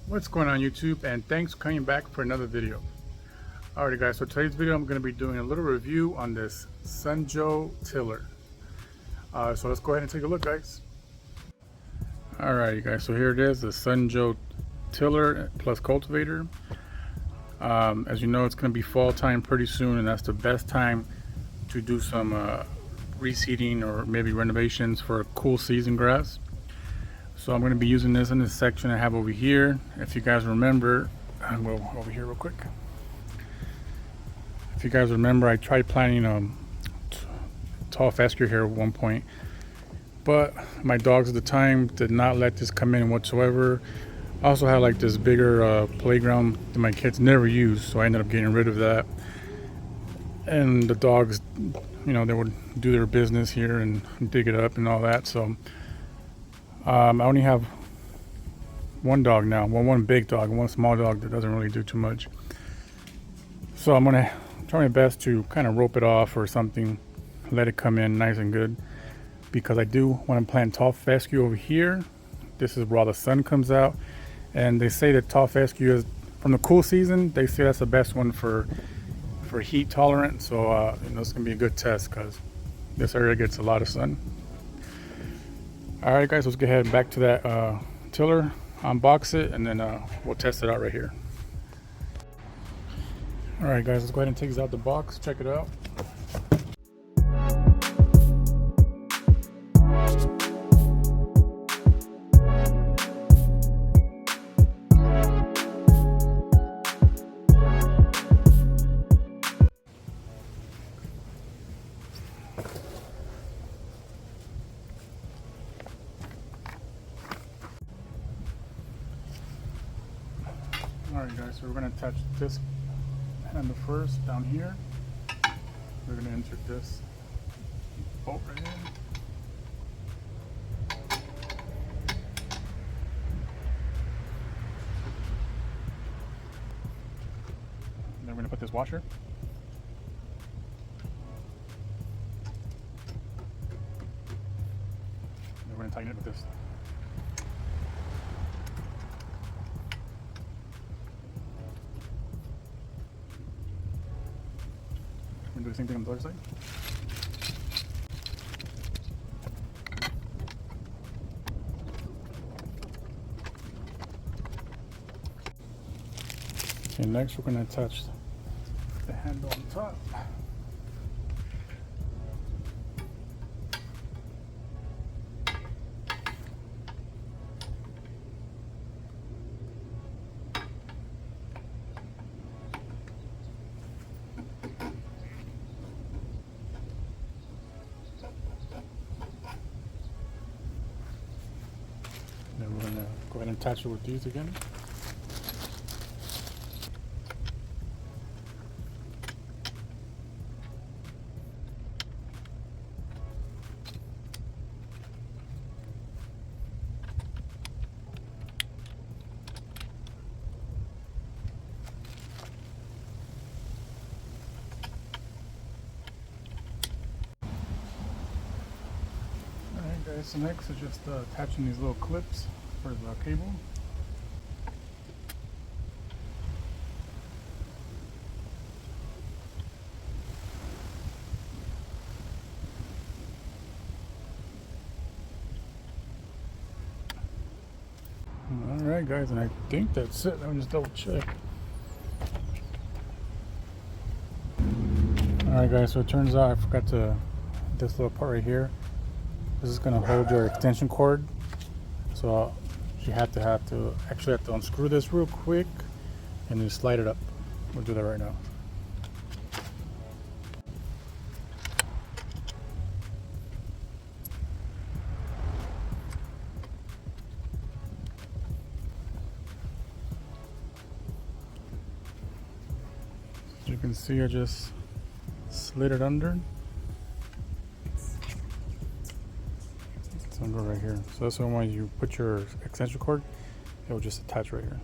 What's going on YouTube, and thanks for coming back for another video. Alright guys, so today's video I'm going to be doing a little review on this Sunjo tiller. So let's go ahead and take a look, guys. Alright guys, so here it is, the Sunjo tiller plus cultivator. As you know, it's going to be fall time pretty soon, and that's the best time to do some reseeding or maybe renovations for cool season grass. So I'm going to be using this in this section I have over here. If you guys remember, I'll go over here real quick. If you guys remember, I tried planting tall fescue here at one point, but my dogs at the time did not let this come in whatsoever. I also had like this bigger playground that my kids never used, so I ended up getting rid of that. And the dogs, you know, they would do their business here and dig it up and all that. So I only have one dog now, one big dog and one small dog that doesn't really do too much. So I'm gonna try my best to kind of rope it off or something, let it come in nice and good, because I do want to plant tall fescue over here. This is where all the sun comes out, and they say that tall fescue is from the cool season. They say that's the best one for heat tolerant. So you know, it's gonna be a good test because this area gets a lot of sun. Alright guys, let's go ahead and back to that tiller, unbox it, and then we'll test it out right here. Alright guys, let's go ahead and take this out the box, check it out. Alright guys, so we're going to attach this handle first down here. We're going to insert this bolt right here. And then we're going to put this washer. And we're going to tighten it with this. Do the same thing on the other side. Okay, next we're going to attach the handle on top. Then we're going to go ahead and attach it with these again. Alright guys, so next is just attaching these little clips for the cable. Alright guys, and I think that's it. Let me just double check. Alright guys, so it turns out I forgot this little part right here. This is going to hold your extension cord. So you have to unscrew this real quick and then slide it up. We'll do that right now. As you can see, I just slid it under. It's gonna go right here. So that's when you put your extension cord, it will just attach right here.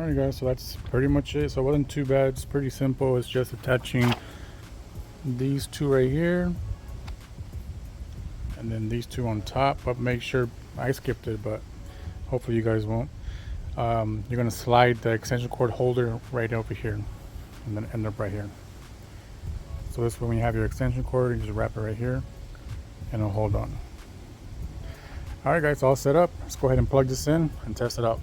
Alright guys, so that's pretty much it. So it wasn't too bad. It's pretty simple. It's just attaching these two right here and then these two on top. But make sure, I skipped it, but hopefully you guys won't. You're gonna slide the extension cord holder right over here and then end up right here. So this way, when you have your extension cord, you just wrap it right here and it'll hold on. Alright guys, all set up. Let's go ahead and plug this in and test it out.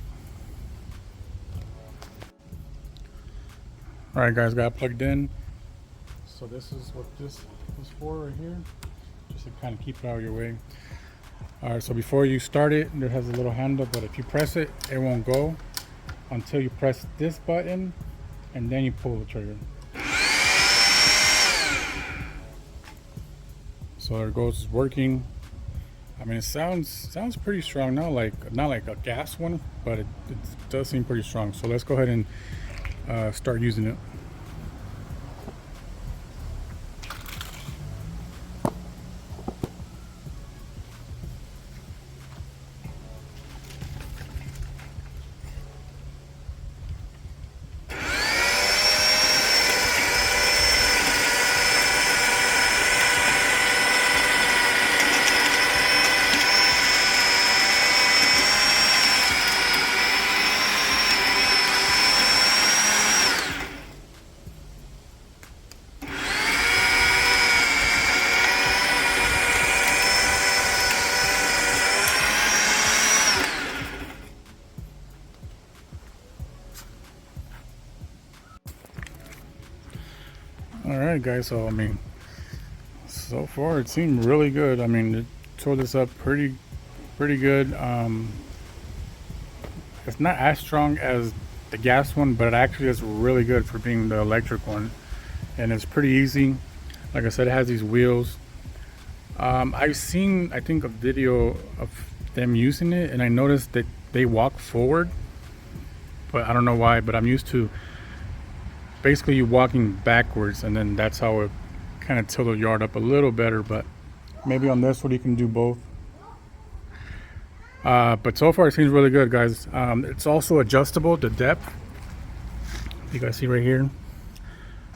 Alright guys, got it plugged in. So this is what this is for right here, just to kind of keep it out of your way. Alright, so before you start it, there has a little handle, but if you press it, it won't go until you press this button and then you pull the trigger. So there it goes, it's working. I mean, it sounds pretty strong now, not like a gas one, but it does seem pretty strong. So let's go ahead and start using it. Alright guys, so I mean, so far it seemed really good. I mean, it tore this up pretty good. It's not as strong as the gas one, but it actually is really good for being the electric one, and it's pretty easy. Like I said, it has these wheels. I've seen, I think, a video of them using it, and I noticed that they walk forward, but I don't know why. But I'm used to basically you walking backwards, and then that's how it kind of tilt the yard up a little better. But maybe on this one you can do both. But so far it seems really good, guys. It's also adjustable, the depth. You guys see right here,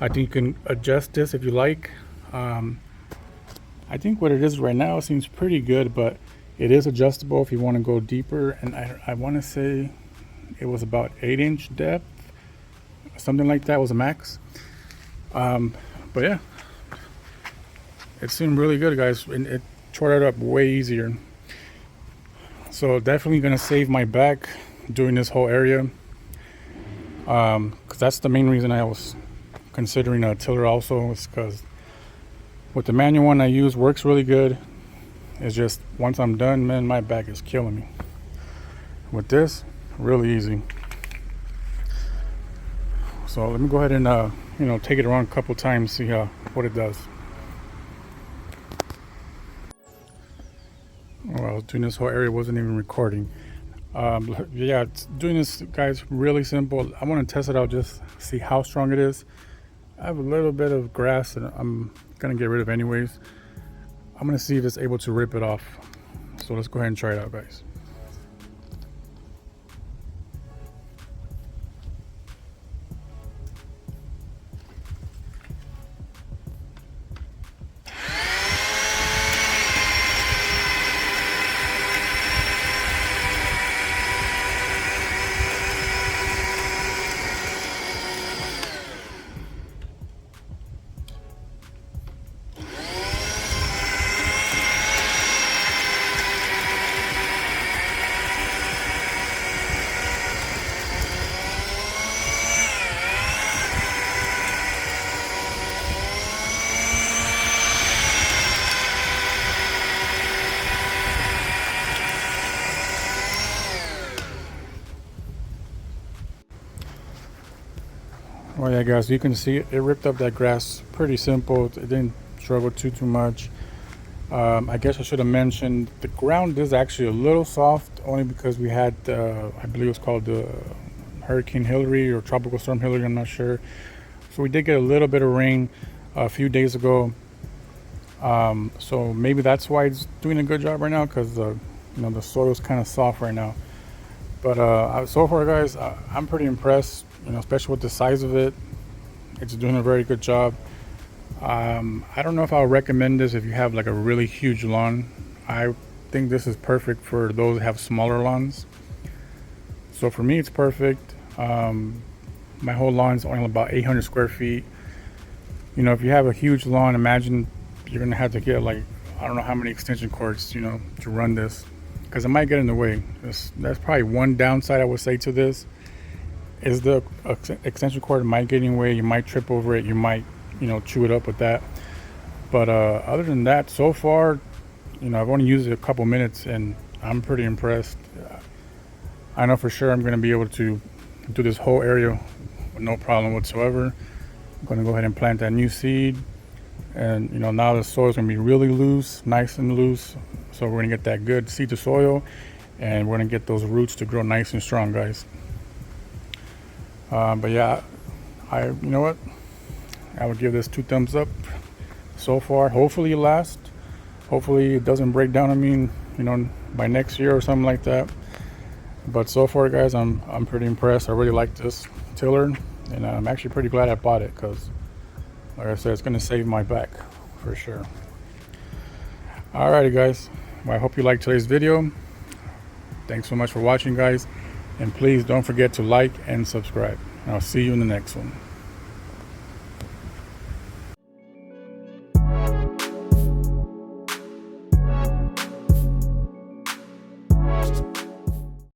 I think you can adjust this if you like. I think what it is right now seems pretty good, but it is adjustable if you want to go deeper. And I want to say it was about 8-inch depth, something like that was a max. But yeah, it seemed really good, guys, and it tore it up way easier. So definitely gonna save my back doing this whole area, because that's the main reason I was considering a tiller also, is because with the manual one I use works really good. It's just once I'm done, man, my back is killing me. With this, really easy. So let me go ahead and take it around a couple times, see what it does. Oh, I was doing this whole area, wasn't even recording. Yeah, doing this, guys, really simple. I want to test it out, just see how strong it is. I have a little bit of grass that I'm gonna get rid of anyways. I'm gonna see if it's able to rip it off. So let's go ahead and try it out, guys. Well, yeah, guys, you can see it ripped up that grass. Pretty simple. It didn't struggle too much. I guess I should have mentioned the ground is actually a little soft, only because we had I believe it was called the Hurricane Hillary or Tropical Storm Hillary, I'm not sure. So we did get a little bit of rain a few days ago. So maybe that's why it's doing a good job right now, because the soil is kind of soft right now. But so far, guys, I'm pretty impressed. Especially with the size of it, it's doing a very good job. I don't know if I'll recommend this if you have like a really huge lawn. I think this is perfect for those that have smaller lawns. So for me, it's perfect. My whole lawn is only about 800 square feet. If you have a huge lawn, imagine you're gonna have to get like, I don't know how many extension cords, to run this, because it might get in the way. That's probably one downside I would say to this, is the extension cord might get in the way. You might trip over it. You might, chew it up with that. But other than that, so far, I've only used it a couple minutes and I'm pretty impressed. I know for sure I'm going to be able to do this whole area with no problem whatsoever. I'm going to go ahead and plant that new seed. And, now the soil is going to be really loose, nice and loose. So we're going to get that good seed to soil, and we're going to get those roots to grow nice and strong, guys. But yeah, you know what? I would give this 2 thumbs up so far. Hopefully it lasts. Hopefully it doesn't break down on me, by next year or something like that. But so far, guys, I'm pretty impressed. I really like this tiller, and I'm actually pretty glad I bought it because, like I said, it's going to save my back for sure. Alrighty, guys. Well, I hope you liked today's video. Thanks so much for watching, guys. And please don't forget to like and subscribe. I'll see you in the next one.